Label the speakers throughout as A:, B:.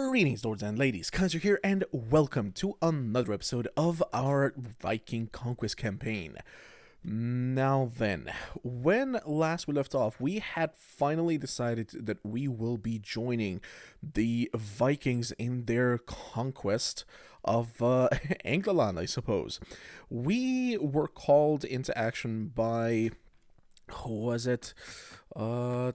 A: Greetings, lords and ladies, Kaiser here, and welcome to another episode of our Viking Conquest campaign. Now then, when last we left off, we had finally decided that we will be joining the Vikings in their conquest of England, I suppose. We were called into action by... who was it? Jarl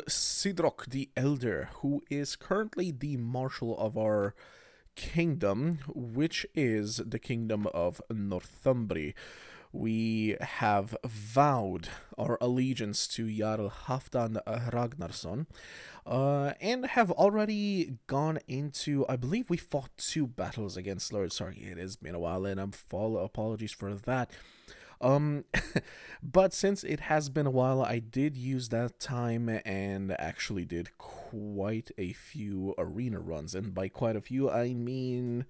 A: Sidrok the Elder, who is currently the Marshal of our kingdom, which is the kingdom of Northumbria. We have vowed our allegiance to Jarl Halfdan Ragnarsson, and have already gone into, I believe we fought 2 battles against Lord. Sorry, it has been a while, and apologies for that. But since it has been a while, I did use that time and actually did quite a few arena runs, and by quite a few, I mean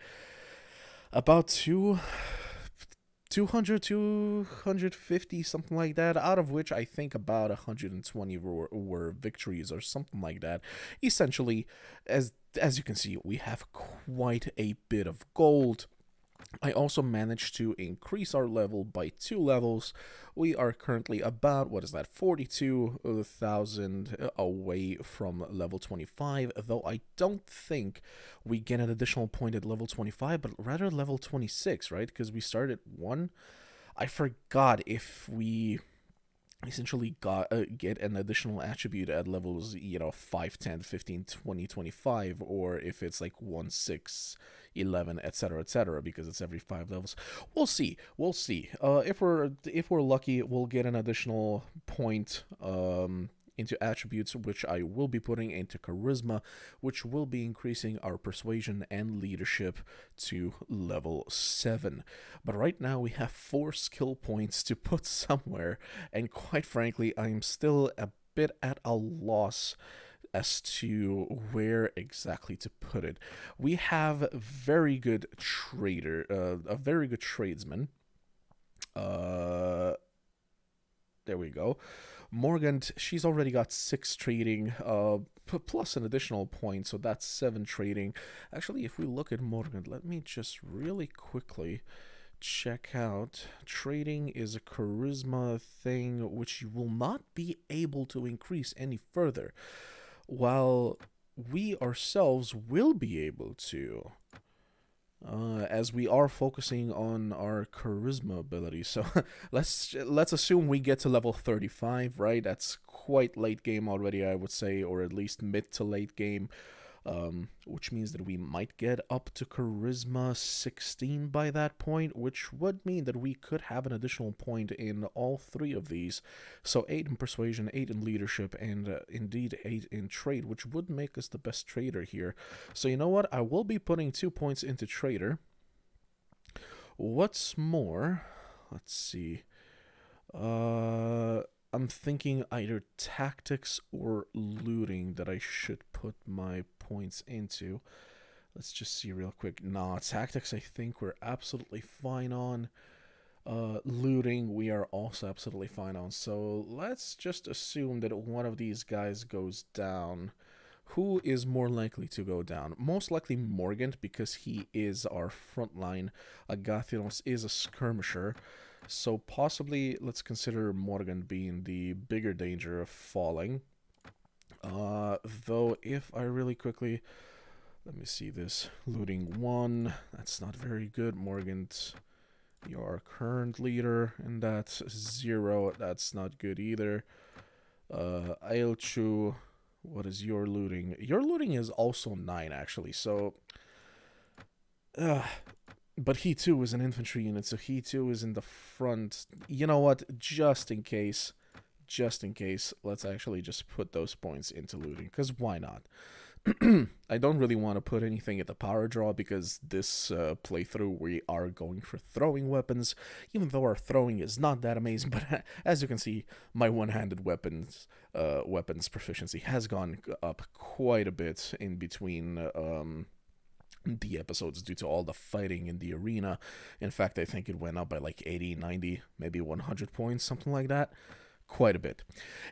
A: about 200, 250, something like that, out of which I think about 120 were victories or something like that. Essentially, as you can see, we have quite a bit of gold. I also managed to increase our level by 2 levels. We are currently about, 42,000 away from level 25, though I don't think we get an additional point at level 25, but rather level 26, right? Because we started at 1. I forgot if we essentially get an additional attribute at levels 5, 10, 15, 20, 25, or if it's like 1, 6, 11, etc., because it's every 5 levels. We'll see. If we're lucky, we'll get an additional point into attributes, which I will be putting into charisma, which will be increasing our persuasion and leadership to level 7. But right now we have 4 skill points to put somewhere, and quite frankly, I'm still a bit at a loss as to where exactly to put it. We have a very good tradesman. There we go. Morgan, she's already got 6 trading, plus an additional point, so that's 7 trading. Actually, if we look at Morgan, let me just really quickly check out. Trading is a charisma thing which you will not be able to increase any further, while we ourselves will be able to, as we are focusing on our charisma ability. So let's assume we get to level 35, right? That's quite late game already, I would say, or at least mid to late game, which means that we might get up to charisma 16 by that point, which would mean that we could have an additional point in all 3 of these. So 8 in persuasion, 8 in leadership, and indeed 8 in trade, which would make us the best trader here. So you know what? I will be putting 2 points into trader. What's more, let's see. I'm thinking either tactics or looting that I should put my points into. Let's just see real quick. Nah, tactics I think we're absolutely fine on. Looting we are also absolutely fine on. So let's just assume that one of these guys goes down. Who is more likely to go down? Most likely Morgan, because he is our frontline. Agathinos is a skirmisher. So possibly let's consider Morgan being the bigger danger of falling. Though if I really quickly, let me see this. Looting 1, that's not very good. Morgan, you're our current leader, and that's 0. That's not good either. Ailchu, what is your looting? Your looting is also 9 actually, so but he too is an infantry unit, so he too is in the front. You know what? Just in case, let's actually just put those points into looting, because why not? I don't really want to put anything at the power draw, because this playthrough we are going for throwing weapons, even though our throwing is not that amazing. But as you can see, my one-handed weapons proficiency has gone up quite a bit in between the episodes due to all the fighting in the arena. In fact, I think it went up by like 80, 90, maybe 100 points, something like that. quite a bit.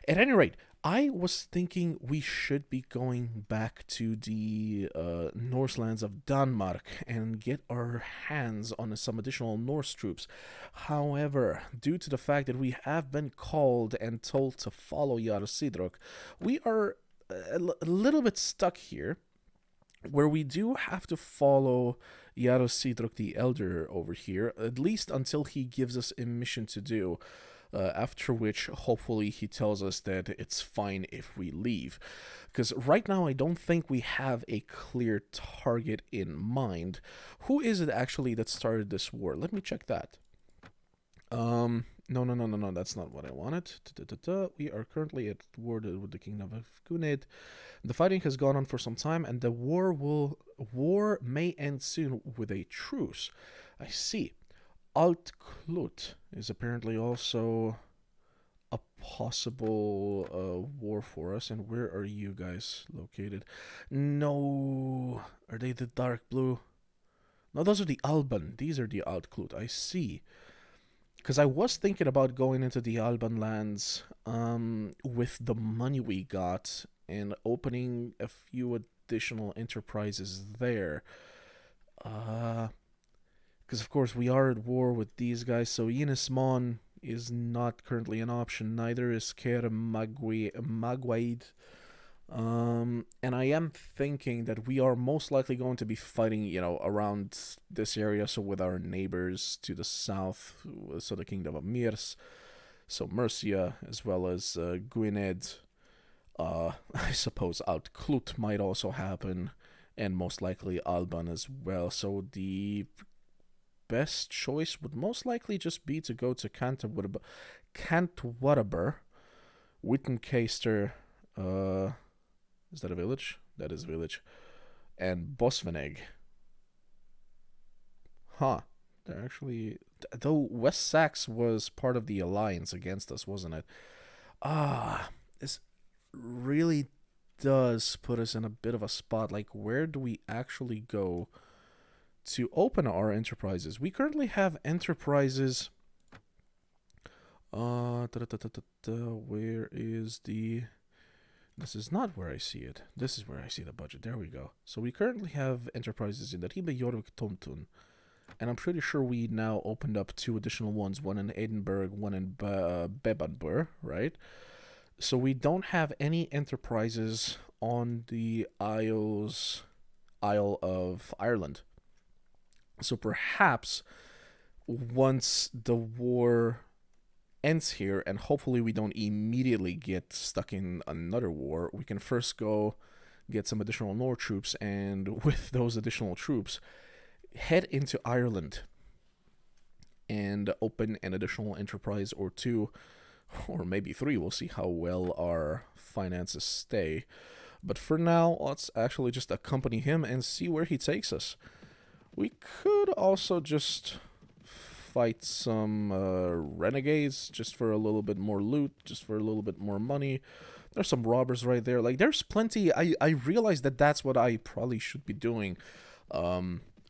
A: At any rate, I was thinking we should be going back to the Norselands of Denmark and get our hands on some additional Norse troops. However, due to the fact that we have been called and told to follow Jarl we are a little bit stuck here, where we do have to follow Jarl the Elder over here, at least until he gives us a mission to do. After which, hopefully, he tells us that it's fine if we leave. Because right now, I don't think we have a clear target in mind. Who is it actually that started this war? Let me check that. No, that's not what I wanted. We are currently at war with the Kingdom of Gunid. The fighting has gone on for some time, and the war may end soon with a truce. I see. Alt-Klut is apparently also a possible war for us. And where are you guys located? No. Are they the dark blue? No, those are the Alban. These are the Alt-Klut. I see. Because I was thinking about going into the Alban lands with the money we got and opening a few additional enterprises there. Because, of course, we are at war with these guys, so Yenismon is not currently an option. Neither is Ker Magwaid. And I am thinking that we are most likely going to be fighting, around this area, so with our neighbors to the south, so the Kingdom of Mirs, so Mercia, as well as Gwynedd. I suppose Alt-Klut might also happen, and most likely Alban as well. So the best choice would most likely just be to go to Cantwaraber, Wittenkeister, is that a village? That is a village. And Bosvenegg. Huh. They're actually... Though West Sax was part of the alliance against us, wasn't it? This really does put us in a bit of a spot. Like, where do we actually go to open our enterprises? We currently have enterprises. Where is the... This is not where I see it. This is where I see the budget. There we go. So we currently have enterprises in the Ribe Jorvik Tomtun. And I'm pretty sure we now opened up 2 additional ones. One in Edinburgh, one in Bebanbur, right? So we don't have any enterprises on the Isle of Ireland. So perhaps once the war ends here, and hopefully we don't immediately get stuck in another war, we can first go get some additional Nord troops, and with those additional troops, head into Ireland and open an additional enterprise or 2, or maybe 3. We'll see how well our finances stay. But for now, let's actually just accompany him and see where he takes us. We could also just fight some renegades just for a little bit more loot, just for a little bit more money. There's some robbers right there. Like, there's plenty. I realize that that's what I probably should be doing.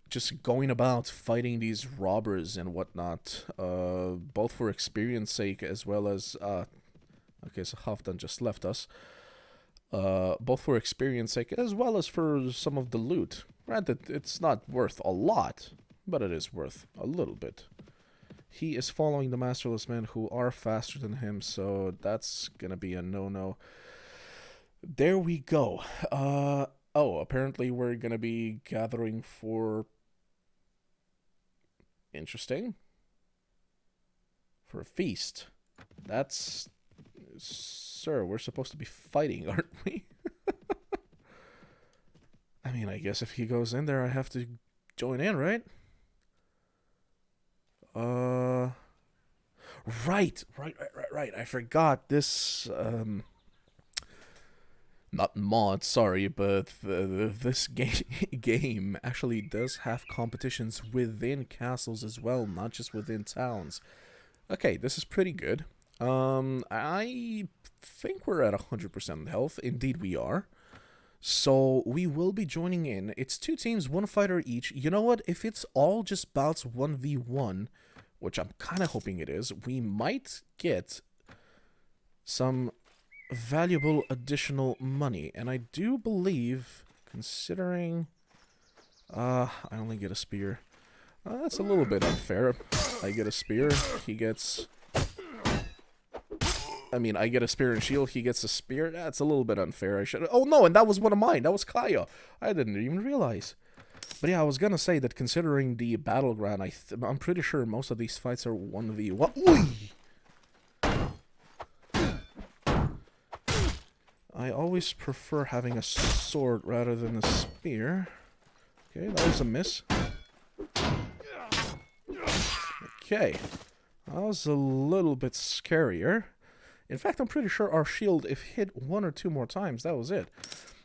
A: Just going about fighting these robbers and whatnot, both for experience sake as well as... okay, so Hoff just left us. Both for experience sake as well as for some of the loot. Granted, it's not worth a lot, but it is worth a little bit. He is following the masterless men who are faster than him, so that's gonna be a no-no. There we go. Oh, apparently we're gonna be gathering for... Interesting. For a feast. That's... Sir, we're supposed to be fighting, aren't we? I mean, I guess if he goes in there, I have to join in, right? Right. I forgot this, not mod, sorry, but this game actually does have competitions within castles as well, not just within towns. Okay, this is pretty good. I think we're at 100% health. Indeed we are. So we will be joining in. It's 2 teams, 1 fighter each. You know what? If it's all just bouts 1v1, which I'm kind of hoping it is, we might get some valuable additional money. And I do believe, considering... I only get a spear. That's a little bit unfair. I get a spear, he gets... I mean, I get a spear and shield, he gets a spear. That's a little bit unfair. I should... Oh, no, and that was one of mine. That was Kaya. I didn't even realize. But yeah, I was gonna say that considering the battleground, I'm pretty sure most of these fights are 1v1. I always prefer having a sword rather than a spear. Okay, that was a miss. Okay. That was a little bit scarier. In fact, I'm pretty sure our shield, if hit 1 or 2 more times, that was it.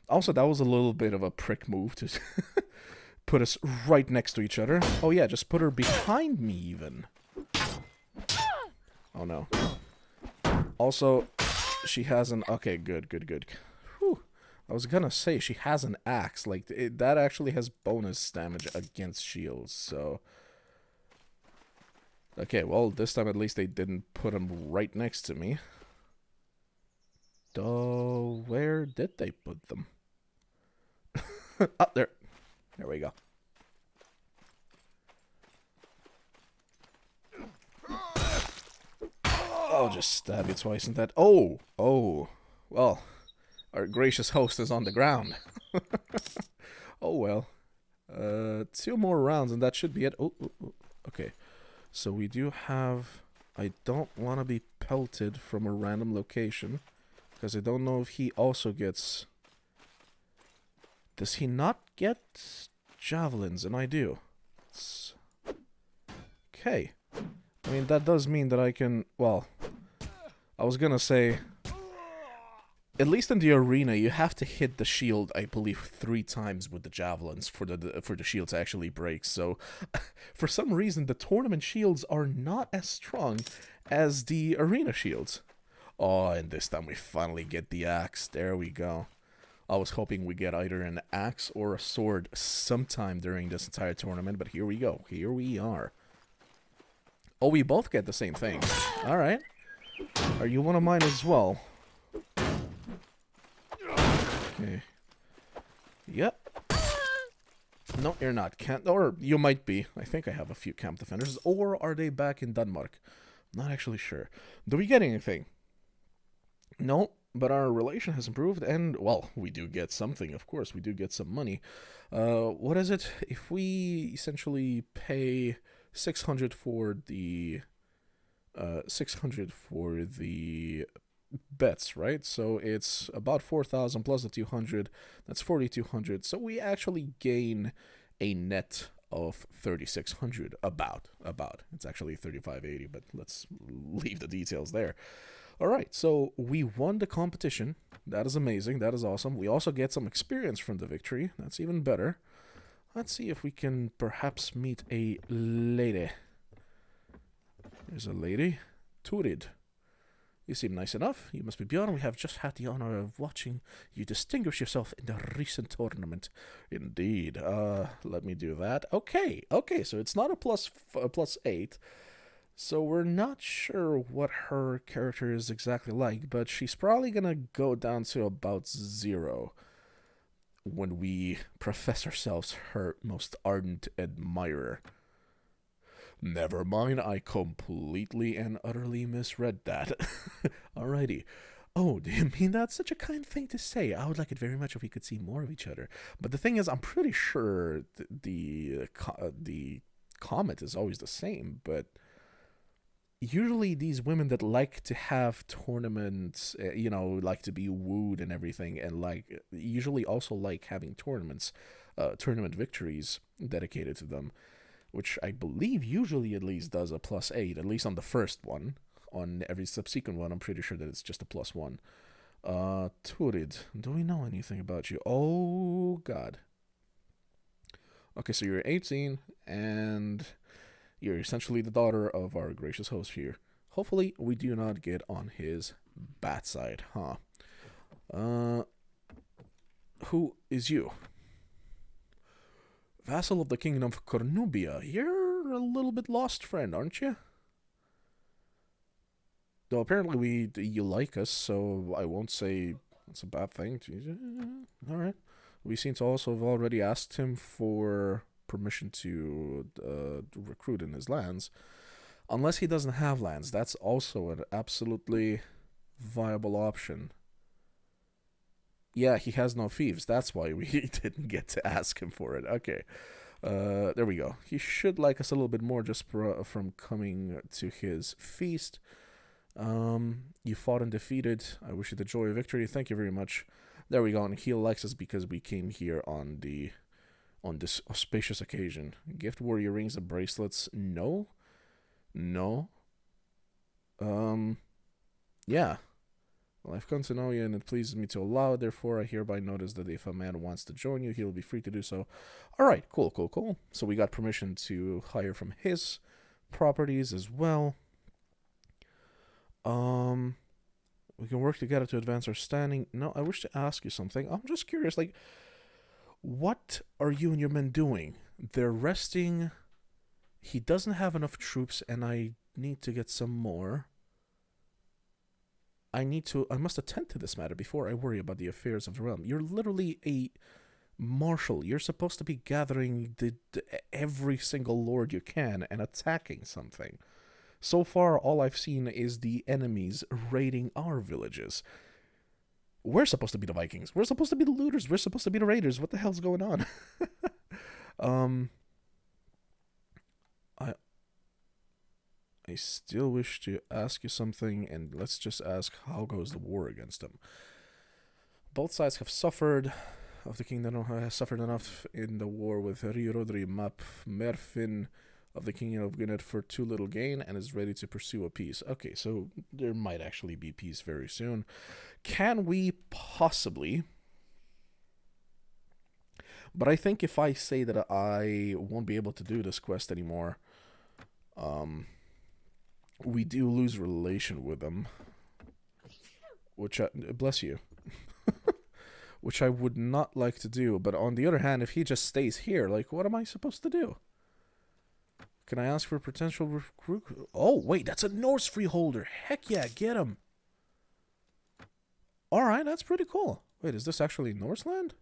A: Also, that was a little bit of a prick move to put us right next to each other. Oh yeah, just put her behind me even. Oh no. Also, she has an... Okay, good. Whew. I was gonna say, she has an axe. Like, that actually has bonus damage against shields, so... Okay, well, this time at least they didn't put him right next to me. Where did they put them? Up there. There we go. I'll just stab you twice in that. Oh. Well, our gracious host is on the ground. Oh well. 2 more rounds and that should be it. Oh. Okay. So we do have... I don't want to be pelted from a random location. Because I don't know if he also gets... Does he not get javelins? And I do. Okay. I mean, that does mean that I can... Well, I was gonna say... At least in the arena, you have to hit the shield, I believe, 3 times with the javelins for the shield to actually break. So, for some reason, the tournament shields are not as strong as the arena shields. Oh, and this time we finally get the axe. There we go. I was hoping we get either an axe or a sword sometime during this entire tournament, but here we go. Here we are. Oh, we both get the same thing. Alright. Are you one of mine as well? Okay. Yep. No, you're not. Can't, or you might be. I think I have a few camp defenders. Or are they back in Denmark? Not actually sure. Do we get anything? No, but our relation has improved, and, well, we do get something, of course. We do get some money. What is it? If we essentially pay 600 for the... 600 for the... bets, right? So it's about 4,000 plus the 200. That's 4,200. So we actually gain a net of 3,600. About. It's actually 3,580, but let's leave the details there. All right, so we won the competition. That is amazing. That is awesome. We also get some experience from the victory. That's even better. Let's see if we can perhaps meet a lady. There's a lady. Turid. You seem nice enough. You must be beyond. We have just had the honor of watching you distinguish yourself in the recent tournament. Indeed. Let me do that. Okay, so it's not a plus 8. So we're not sure what her character is exactly like, but she's probably gonna go down to about 0 when we profess ourselves her most ardent admirer. Never mind, I completely and utterly misread that. Alrighty. Oh, do you mean that's such a kind thing to say? I would like it very much if we could see more of each other. But the thing is, I'm pretty sure the comment is always the same, but usually these women that like to have tournaments, like to be wooed and everything, and like usually also like having tournaments, tournament victories dedicated to them, which I believe usually at least does a plus 8, at least on the first one. On every subsequent one, I'm pretty sure that it's just a plus 1. Turid, do we know anything about you? Oh, God. Okay, so you're 18, and you're essentially the daughter of our gracious host here. Hopefully, we do not get on his bad side, huh? Who is you? Vassal of the Kingdom of Cornubia. You're a little bit lost, friend, aren't you? Though apparently you like us, so I won't say it's a bad thing. All right. We seem to also have already asked him for permission to recruit in his lands. Unless he doesn't have lands, that's also an absolutely viable option. Yeah, he has no fiefs. That's why we didn't get to ask him for it. Okay. There we go. He should like us a little bit more just from coming to his feast. You fought and defeated. I wish you the joy of victory. Thank you very much. There we go. And he likes us because we came here on this auspicious occasion. Gift warrior rings and bracelets. No. Yeah. Well, I've come to know you, and it pleases me to allow it. Therefore, I hereby notice that if a man wants to join you, he'll be free to do so. All right, cool. So we got permission to hire from his properties as well. We can work together to advance our standing. No, I wish to ask you something. I'm just curious, like, what are you and your men doing? They're resting. He doesn't have enough troops, and I need to get some more. I must attend to this matter before I worry about the affairs of the realm. You're literally a marshal. You're supposed to be gathering every single lord you can and attacking something. So far, all I've seen is the enemies raiding our villages. We're supposed to be the Vikings. We're supposed to be the looters. We're supposed to be the raiders. What the hell's going on? I still wish to ask you something, and let's just ask, how goes the war against them? Both sides have suffered. Of the kingdom has suffered enough in the war with Rirodri Map Merfin of the kingdom of Gwynedd for too little gain, and is ready to pursue a peace. Okay, so there might actually be peace very soon. Can we possibly... But I think if I say that I won't be able to do this quest anymore, we do lose relation with them. Which, bless you. Which I would not like to do. But on the other hand, if he just stays here, like, what am I supposed to do? Can I ask for a potential recruit? Oh, wait, that's a Norse freeholder. Heck yeah, get him. Alright, that's pretty cool. Wait, is this actually Norse land?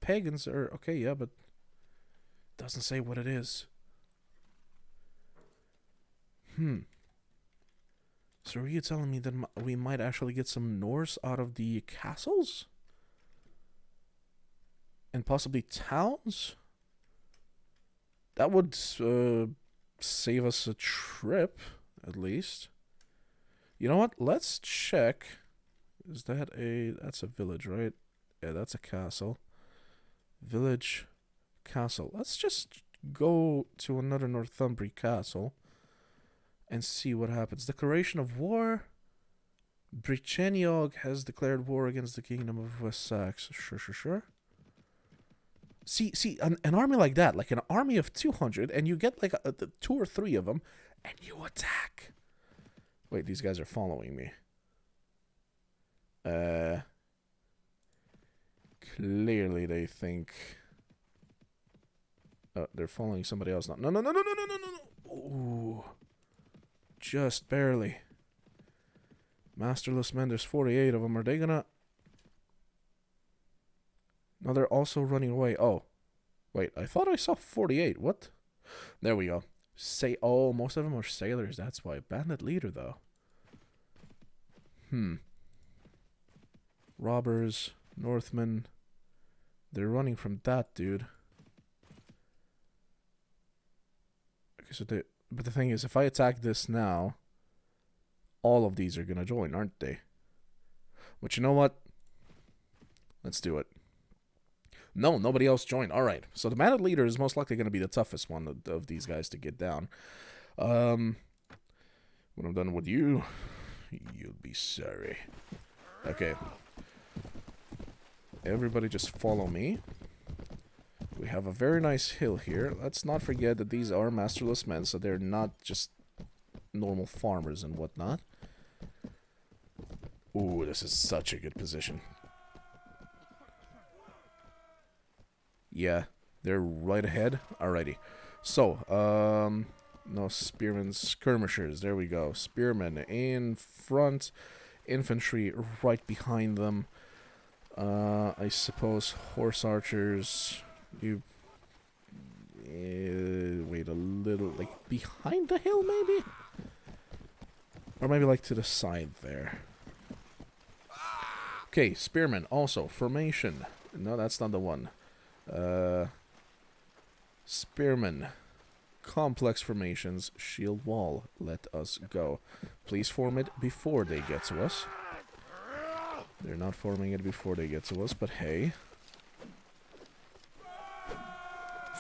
A: Pagans are... Okay, yeah, but... doesn't say what it is. So are you telling me that we might actually get some Norse out of the castles? And possibly towns? That would save us a trip, at least. You know what? Let's check. Is that that's a village, right? Yeah, that's a castle. Village, castle. Let's just go to another Northumbrian castle and see what happens. Declaration of war. Bricheniog has declared war against the kingdom of West Sax. Sure. See, an army like that, like an army of 200, and you get like 2 or 3 of them, and you attack. Wait, these guys are following me. Clearly they think... they're following somebody else now. No. Ooh. Just barely. Masterless men, there's 48 of them. Are they gonna... No, they're also running away. Oh. Wait, I thought I saw 48. What? There we go. Oh, most of them are sailors. That's why. Bandit leader, though. Robbers. Northmen. They're running from that dude. Okay, so but the thing is, if I attack this now, all of these are gonna join, aren't they? But you know what? Let's do it. No, nobody else joined. All right. So the bandit leader is most likely going to be the toughest one of these guys to get down. When I'm done with you, you'll be sorry. Okay. Everybody just follow me. We have a very nice hill here. Let's not forget that these are masterless men, so they're not just normal farmers and whatnot. Ooh, this is such a good position. Yeah, they're right ahead. Alrighty. So, No, spearmen, skirmishers. There we go. Spearmen in front, infantry right behind them. I suppose horse archers. You wait a little, like behind the hill, maybe, or maybe like to the side there. Okay, spearmen also formation. No, that's not the one. Spearmen. Complex formations, shield wall. Let us go. Please form it before they get to us. They're not forming it before they get to us, but hey.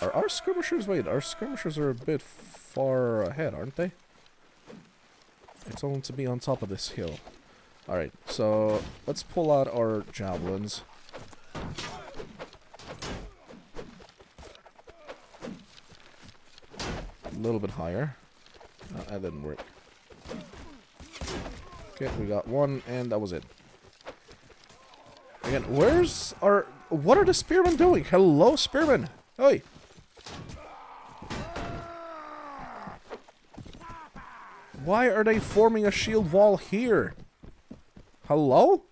A: Are our skirmishers... Wait, our skirmishers are a bit far ahead, aren't they? I told them to be on top of this hill. Alright, so let's pull out our javelins. A little bit higher. No, that didn't work. Okay, we got one, and that was it. Again, where's our... What are the spearmen doing? Hello, spearmen! Oi! Why are they forming a shield wall here? Hello?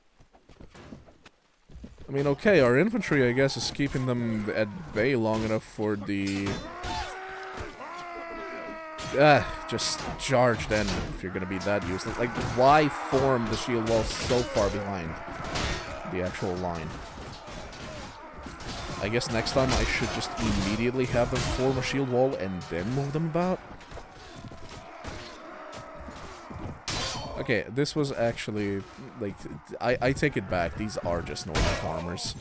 A: I mean, okay, our infantry, I guess, is keeping them at bay long enough for the... just charge then, if you're gonna be that useless. Like, why form the shield wall so far behind the actual line? I guess next time I should just immediately have them form a shield wall and then move them about. Okay, this was actually, like, I take it back. These are just normal farmers.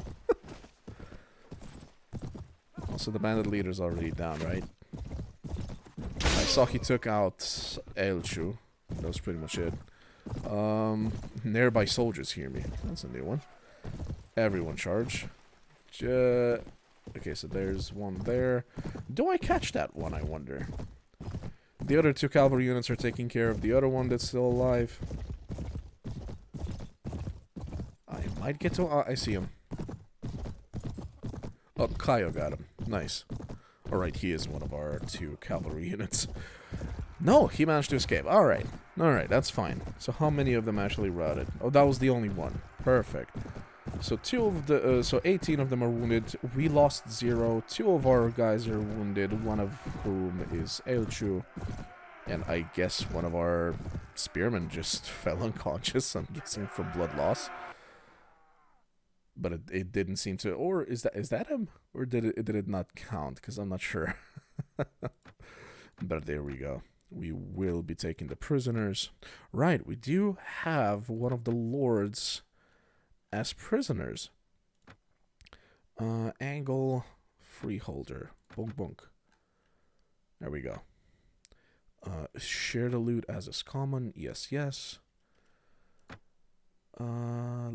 A: Also, the bandit leader's already down, right? I saw he took out Elchu. That was pretty much it. Nearby soldiers hear me. That's a new one. Everyone charge. Okay, so there's one there. Do I catch that one, I wonder? The other two cavalry units are taking care of the other one that's still alive. I might get to... I see him. Oh, Kaio got him. Nice. Alright, he is one of our two cavalry units. No, he managed to escape. Alright. Alright, that's fine. So how many of them actually routed? Oh, that was the only one. Perfect. So 18 of them are wounded. We lost 0. 2 of our guys are wounded, one of whom is Eilchu. And I guess one of our spearmen just fell unconscious, I'm guessing from blood loss. But it didn't seem to... Or is that him? Or did it not count? Because I'm not sure. But there we go. We will be taking the prisoners. Right, we do have one of the lords as prisoners. Angle freeholder. Bunk bunk. There we go. Share the loot as is common. Yes, yes.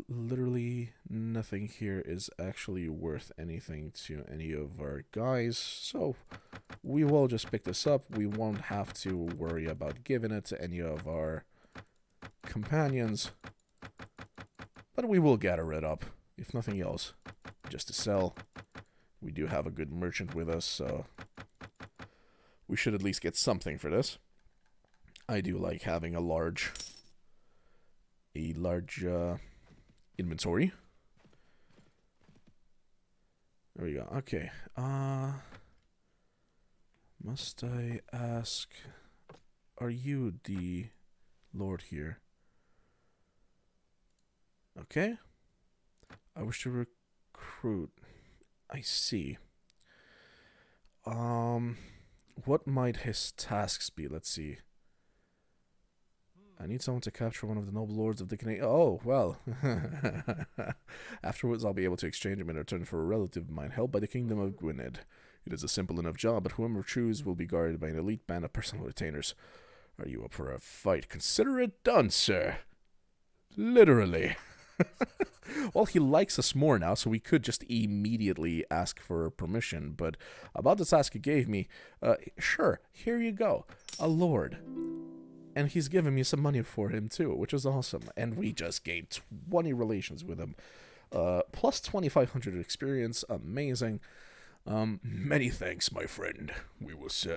A: Literally nothing here is actually worth anything to any of our guys, so we will just pick this up. We won't have to worry about giving it to any of our companions, but we will gather it up, if nothing else, just to sell. We do have a good merchant with us, so we should at least get something for this. I do like having a large inventory. There we go. Okay. Must I ask, are you the lord here? Okay. I wish to recruit. I see. What might his tasks be? Let's see. I need someone to capture one of the noble lords of the Canadian... Oh, well. Afterwards, I'll be able to exchange him in return for a relative of mine held by the Kingdom of Gwynedd. It is a simple enough job, but whoever chooses will be guarded by an elite band of personal retainers. Are you up for a fight? Consider it done, sir. Literally. Well, he likes us more now, so we could just immediately ask for permission, but about the task he gave me, sure, here you go. A lord. And he's giving me some money for him too, which is awesome. And we just gained 20 relations with him. Plus 2,500 experience. Amazing. Many thanks, my friend.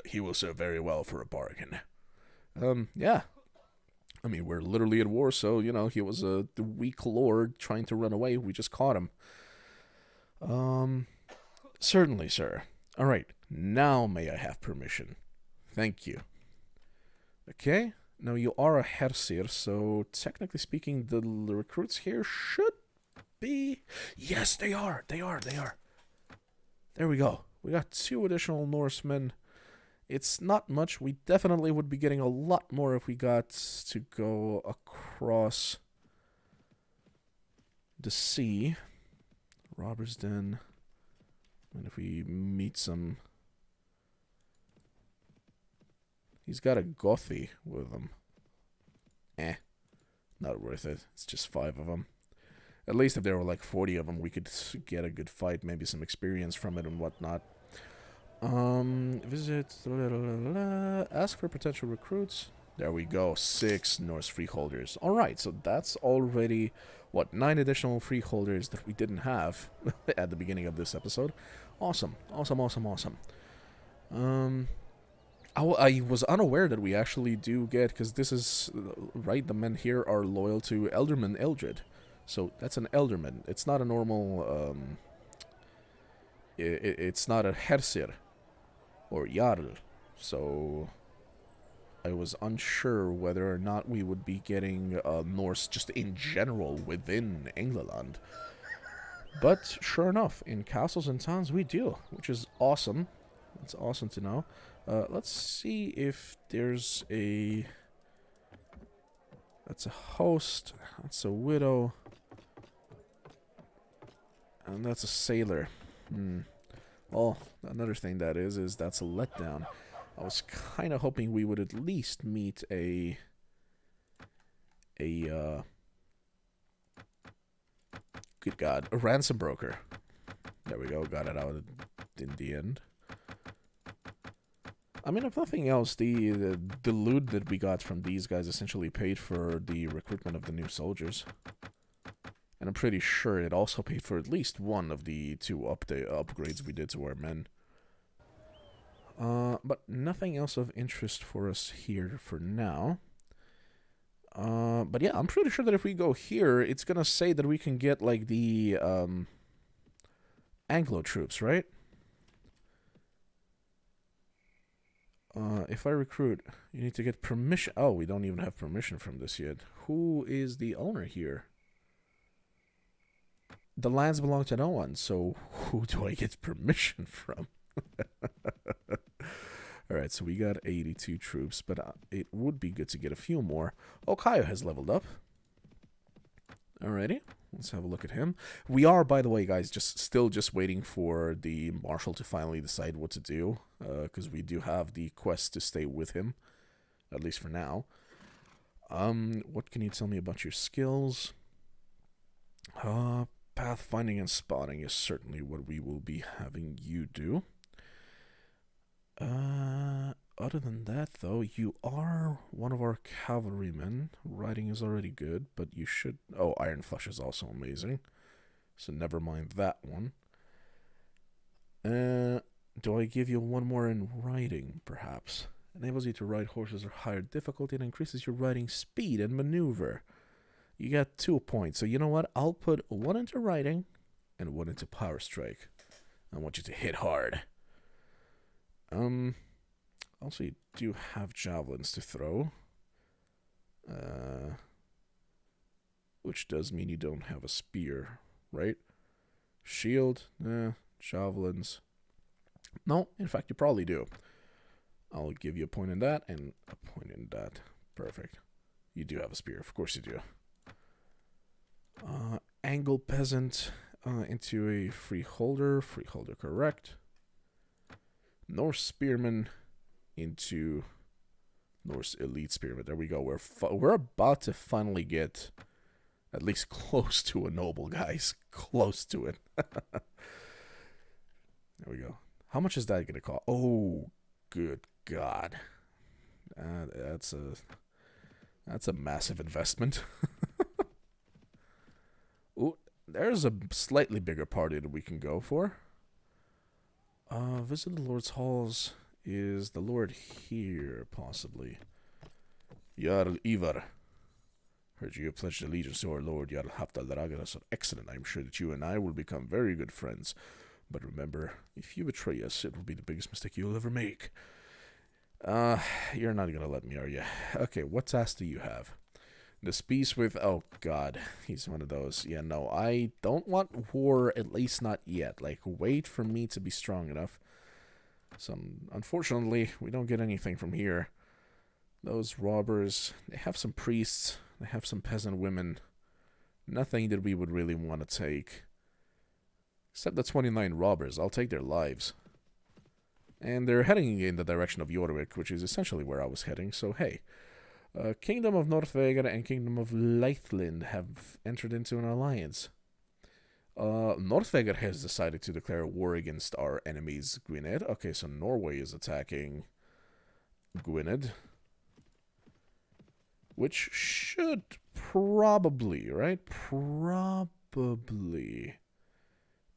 A: He will serve very well for a bargain. Yeah. I mean, we're literally at war, so, you know, he was the weak lord trying to run away. We just caught him. Certainly, sir. Alright, now may I have permission? Thank you. Okay, now you are a Hersir, so technically speaking, the recruits here should be... Yes, they are! They are! There we go. We got 2 additional Norsemen. It's not much. We definitely would be getting a lot more if we got to go across the sea. Robber's Den. And if we meet some... He's got a Gothi with him. Not worth it. It's just 5 of them. At least if there were like 40 of them, we could get a good fight, maybe some experience from it and whatnot. Visit... Ask for potential recruits. There we go. 6 Norse freeholders. Alright, so that's already, what, 9 additional freeholders that we didn't have at the beginning of this episode. Awesome. I was unaware that we actually do get, because this is, right, the men here are loyal to Elderman Eldred. So that's an Elderman. It's not a normal, it's not a Hersir or Jarl. So I was unsure whether or not we would be getting Norse just in general within England. But sure enough, in castles and towns we do, which is awesome. It's awesome to know. Let's see if there's a... That's a host. That's a widow. And that's a sailor. Well, another thing that is that's a letdown. I was kind of hoping we would at least meet a good God, a ransom broker. There we go, got it out in the end. I mean, if nothing else, the loot that we got from these guys essentially paid for the recruitment of the new soldiers. And I'm pretty sure it also paid for at least one of the 2 upgrades we did to our men. But nothing else of interest for us here for now. But yeah, I'm pretty sure that if we go here, it's gonna say that we can get, like, the, Anglo troops, right? If I recruit, you need to get permission. Oh, we don't even have permission from this yet. Who is the owner here? The lands belong to no one, so who do I get permission from? Alright, so we got 82 troops, but it would be good to get a few more. Oh, Kaio has leveled up. Alrighty, let's have a look at him. We are, by the way, guys, still waiting for the Marshal to finally decide what to do, because we do have the quest to stay with him, at least for now. What can you tell me about your skills? Pathfinding and spotting is certainly what we will be having you do. Other than that, though, you are one of our cavalrymen. Riding is already good, but you should... Oh, Iron Flush is also amazing. So never mind that one. Do I give you one more in riding, perhaps? Enables you to ride horses of higher difficulty and increases your riding speed and maneuver. You got 2 points. So you know what? I'll put 1 into riding and 1 into power strike. I want you to hit hard. Also, you do have javelins to throw. Which does mean you don't have a spear, right? Shield, javelins. No, in fact, you probably do. I'll give you a point in that and a point in that. Perfect. You do have a spear. Of course you do. Angle Peasant into a Freeholder. Freeholder, correct. Norse Spearman into Norse Elite Spearman. There we go. We're about to finally get at least close to a noble, guys. Close to it. There we go. How much is that going to cost? Oh, good God. That's a massive investment. Ooh, there's a slightly bigger party that we can go for. Visit the Lord's halls. Is the Lord here, possibly? Jarl Ivar. Heard you have pledged allegiance to our Lord Jarl Haftal Raganas. Excellent. I'm sure that you and I will become very good friends. But remember, if you betray us, it will be the biggest mistake you'll ever make. You're not gonna let me, are you? Okay, what task do you have? This peace with... Oh, God. He's one of those. Yeah, no, I don't want war, at least not yet. Like, wait for me to be strong enough. Unfortunately, we don't get anything from here. Those robbers, they have some priests, they have some peasant women. Nothing that we would really want to take. Except the 29 robbers, I'll take their lives. And they're heading in the direction of Jorvik, which is essentially where I was heading, so hey. Kingdom of Northvegar and Kingdom of Leithlind have entered into an alliance. Northvegar has decided to declare war against our enemies, Gwynedd. Okay, so Norway is attacking Gwynedd. Which should probably, right? Probably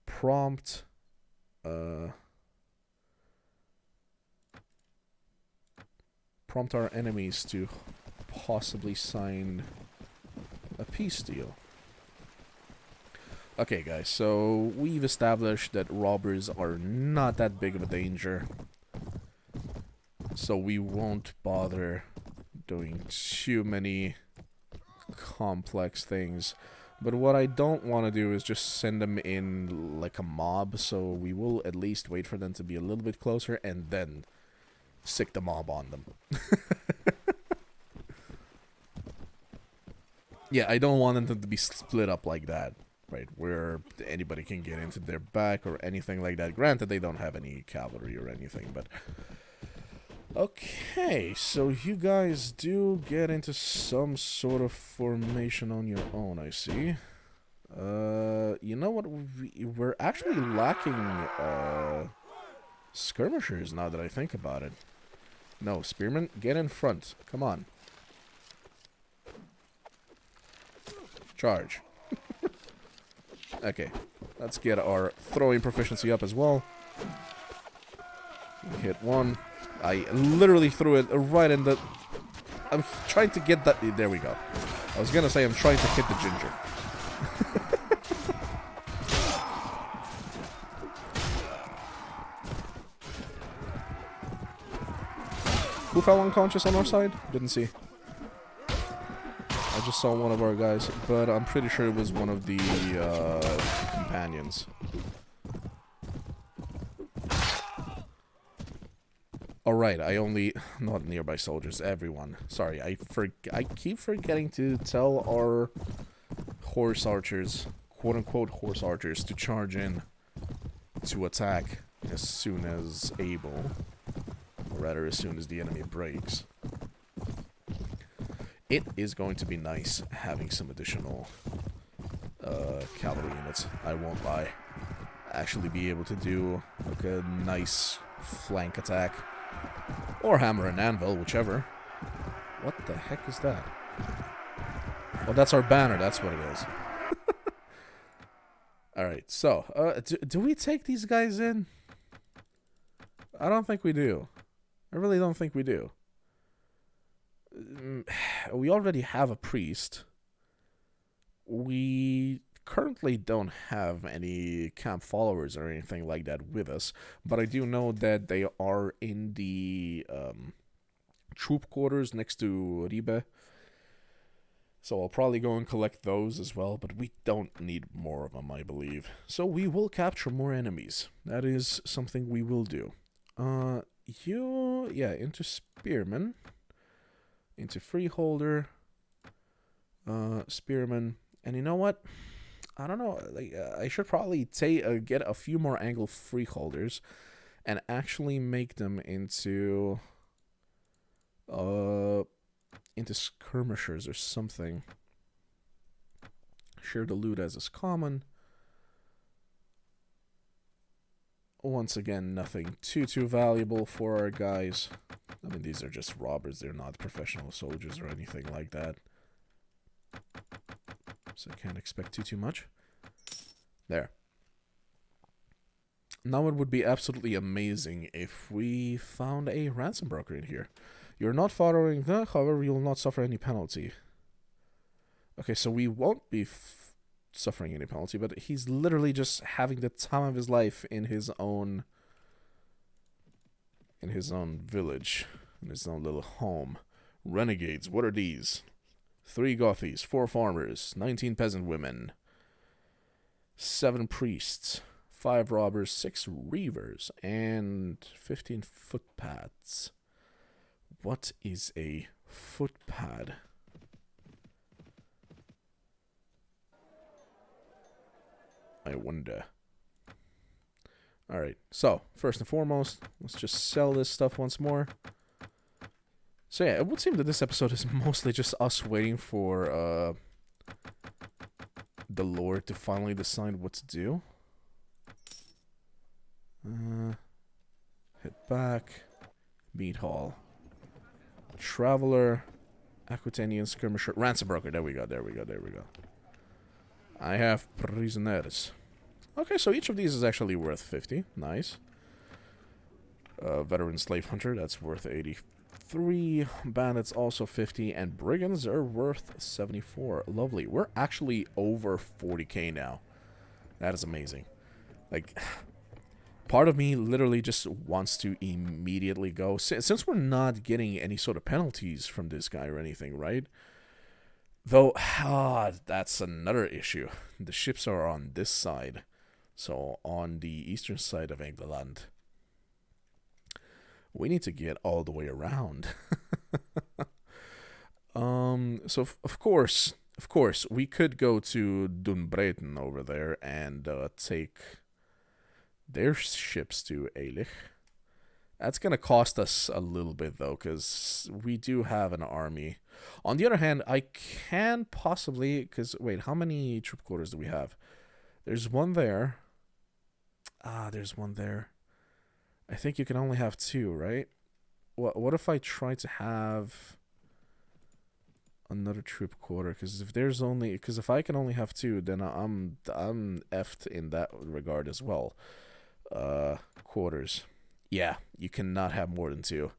A: prompt our enemies to possibly sign a peace deal. Okay, guys, so we've established that robbers are not that big of a danger. So we won't bother doing too many complex things. But what I don't want to do is just send them in like a mob, so we will at least wait for them to be a little bit closer and then sick the mob on them. Yeah, I don't want them to be split up like that, right? Where anybody can get into their back or anything like that. Granted, they don't have any cavalry or anything, but... Okay, so you guys do get into some sort of formation on your own, I see. You know what? We're actually lacking skirmishers now that I think about it. No, spearmen, get in front. Come on. Charge. Okay, let's get our throwing proficiency up as well. Hit one. I literally threw it right in the... I'm trying to get that... There we go. I was gonna say I'm trying to hit the ginger. Who fell unconscious on our side? Didn't see. I just saw one of our guys, but I'm pretty sure it was one of the companions. Alright, I only... Not nearby soldiers, everyone. Sorry, I keep forgetting to tell our horse archers, quote-unquote horse archers, to charge in to attack as soon as able. Or rather, as soon as the enemy breaks. It is going to be nice having some additional cavalry units, I won't lie. Actually be able to do like a nice flank attack. Or hammer and anvil, whichever. What the heck is that? Oh, that's our banner, that's what it is. Alright, so, do we take these guys in? I don't think we do. I really don't think we do. We already have a priest. We currently don't have any camp followers or anything like that with us, but I do know that they are in the troop quarters next to Ribe. So I'll probably go and collect those as well, but we don't need more of them, I believe. So we will capture more enemies. That is something we will do. Into spearmen. Into freeholder, spearman, and you know what? I don't know. Like I should probably get a few more angle freeholders, and actually make them into skirmishers or something. Share the loot as is common. Once again, nothing too valuable for our guys. I mean, these are just robbers. They're not professional soldiers or anything like that. So I can't expect too much. There. Now it would be absolutely amazing if we found a ransom broker in here. You're not following the, however, you will not suffer any penalty. Okay, so we won't be suffering any penalty, but he's literally just having the time of his life in his own village, in his own little home. Renegades, what are these? 3 Gothies, 4 farmers, 19 peasant women, 7 priests, 5 robbers, 6 reavers, and 15 footpads. What is a footpad? I wonder. Alright, so, first and foremost, let's just sell this stuff once more. So yeah, it would seem that this episode is mostly just us waiting for the Lord to finally decide what to do. Head back. Meat Hall. Traveler. Aquitanian Skirmisher. Ransom Broker. There we go. I have prisoners. Okay, so each of these is actually worth 50. Nice. Veteran Slave Hunter. That's worth 83. Bandits also 50. And Brigands are worth 74. Lovely. We're actually over 40k now. That is amazing. Like, part of me literally just wants to immediately go. Since we're not getting any sort of penalties from this guy or anything, right? Though, that's another issue. The ships are on this side. So, on the eastern side of England. We need to get all the way around. So, of course, we could go to Dunbrayton over there and take their ships to Eilich. That's going to cost us a little bit, though, because we do have an army. On the other hand, I can possibly... Because, wait, how many troop quarters do we have? There's one there. There's one there. I think you can only have 2, right? What if I try to have another troop quarter? Because if I can only have 2, then I'm effed in that regard as well. Quarters. Yeah, you cannot have more than 2.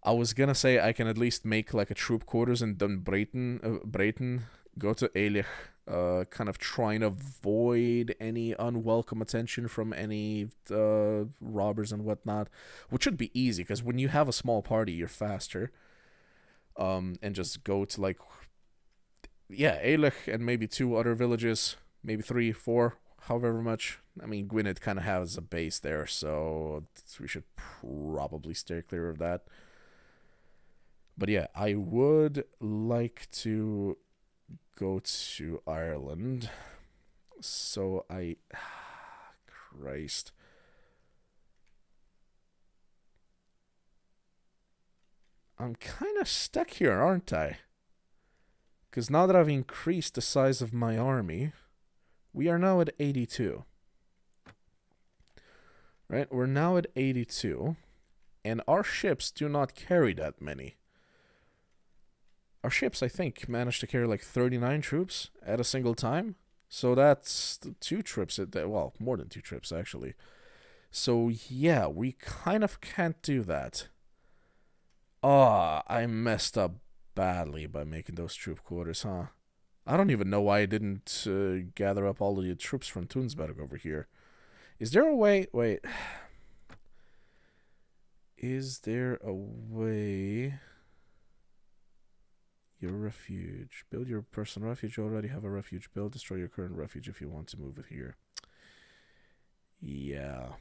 A: I was gonna say I can at least make like a troop quarters and then Brayton, go to Eilich, kind of try and avoid any unwelcome attention from any robbers and whatnot, which should be easy because when you have a small party, you're faster. And just go to like, yeah, Eilich and maybe 2 other villages, maybe 3, 4. However much. I mean, Gwynedd kind of has a base there, so we should probably steer clear of that. But yeah, I would like to go to Ireland. So Christ. I'm kind of stuck here, aren't I? Because now that I've increased the size of my army... We are now at 82. Right? We're now at 82. And our ships do not carry that many. Our ships, I think, managed to carry like 39 troops at a single time. So that's 2 trips. Well, more than 2 trips, actually. So, yeah, we kind of can't do that. I messed up badly by making those troop quarters, huh? I don't even know why I didn't gather up all of the troops from Tunsberg over here. Is there a way... Wait. Is there a way... Your refuge. Build your personal refuge. You already have a refuge built. Destroy your current refuge if you want to move it here. Yeah.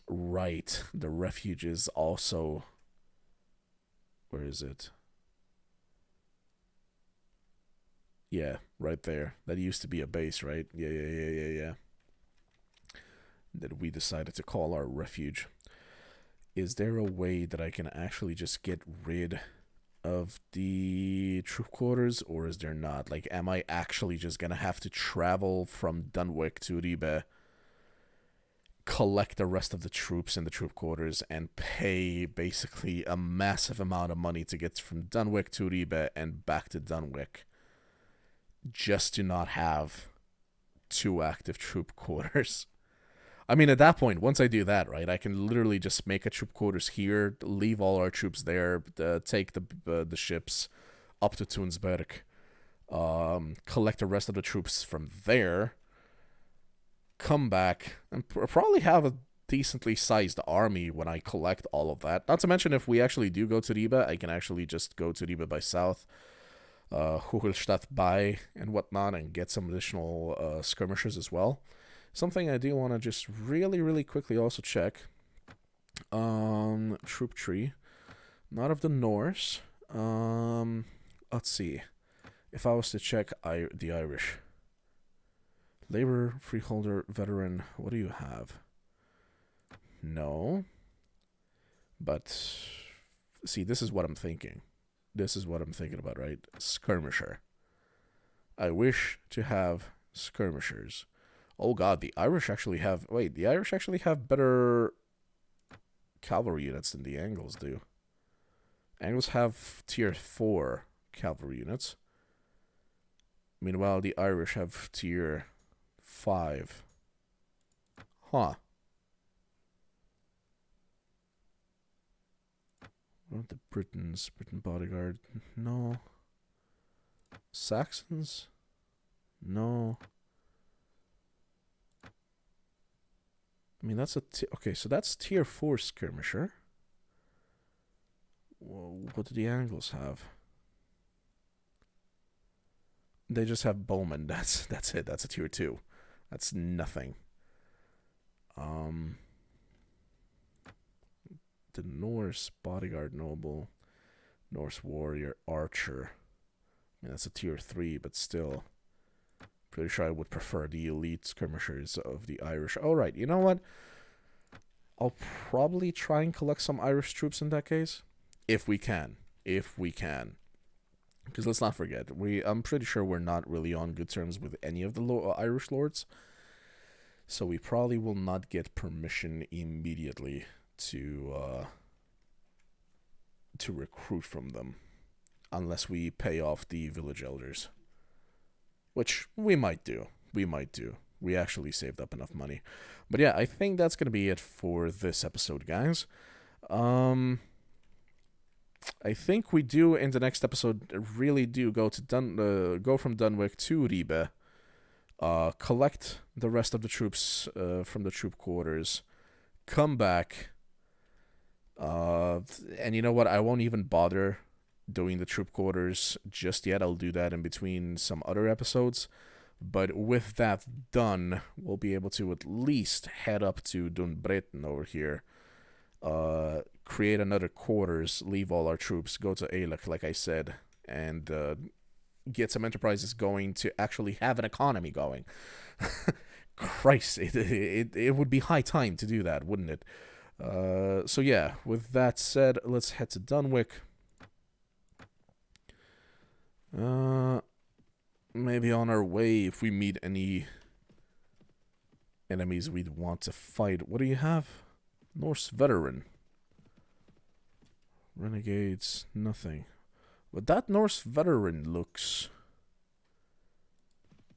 A: Right. The refuge is also... Where is it? Yeah, right there. That used to be a base, right? Yeah. That we decided to call our refuge. Is there a way that I can actually just get rid of the troop quarters, or is there not? Like, am I actually just gonna have to travel from Dunwick to Ribe, collect the rest of the troops in the troop quarters, and pay basically a massive amount of money to get from Dunwick to Ribe and back to Dunwick? Just to not have 2 active troop quarters. I mean, at that point, once I do that, right, I can literally just make a troop quarters here, leave all our troops there, take the ships up to Tunsberg, collect the rest of the troops from there, come back, and probably have a decently sized army when I collect all of that. Not to mention, if we actually do go to Ribe, I can actually just go to Ribe by south, Hochstadt by and whatnot, and get some additional skirmishers as well. Something I do want to just really quickly also check. Troop tree. Not of the Norse. Let's see. If I was to check the Irish. Labor, freeholder, veteran. What do you have? No. But, see, this is what I'm thinking. This is what I'm thinking about, right? Skirmisher. I wish to have skirmishers. Oh god, the Irish actually have... Wait, the Irish actually have better cavalry units than the Angles do. Angles have tier 4 cavalry units. Meanwhile, the Irish have tier 5. Huh. What about the Britons? Britain bodyguard? No. Saxons? No. I mean, that's a... Okay, so that's tier 4 skirmisher. Well, what do the Angles have? They just have bowmen. That's it. That's a tier 2. That's nothing. The Norse bodyguard noble, Norse warrior archer. I mean, that's a tier 3, but still, pretty sure I would prefer the elite skirmishers of the Irish. All right, you know what? I'll probably try and collect some Irish troops in that case, if we can. Because let's not forget, I'm pretty sure we're not really on good terms with any of the Irish lords. So we probably will not get permission immediately to recruit from them, unless we pay off the village elders, which we might do. We actually saved up enough money. But yeah, I think that's gonna be it for this episode, guys. I think we do in the next episode really do go to go from Dunwick to Ribe, collect the rest of the troops from the troop quarters, come back, and you know what? I won't even bother doing the troop quarters just yet. I'll do that in between some other episodes. But with that done, we'll be able to at least head up to Dunbreten over here, create another quarters, leave all our troops, go to Eilach, like I said, and get some enterprises going to actually have an economy going. Christ, it would be high time to do that, wouldn't it? So yeah, with that said, let's head to Dunwick. Maybe on our way, if we meet any enemies we'd want to fight. What do you have? Norse veteran. Renegades, nothing. But that Norse veteran looks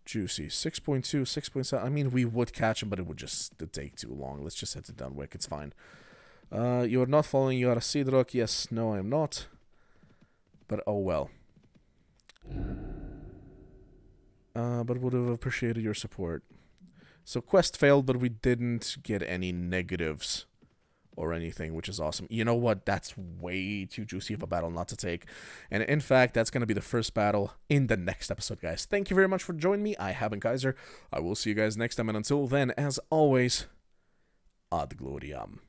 A: juicy. 6.2, 6.7. I mean, we would catch him, but it would just take too long. Let's just head to Dunwick. It's fine. You are not following Yara Sidrok. Yes, no, I am not. But oh well. But would have appreciated your support. So quest failed, but we didn't get any negatives or anything, which is awesome. You know what? That's way too juicy of a battle not to take. And in fact, that's going to be the first battle in the next episode, guys. Thank you very much for joining me. I have been Kaiser. I will see you guys next time. And until then, as always, ad gloriam.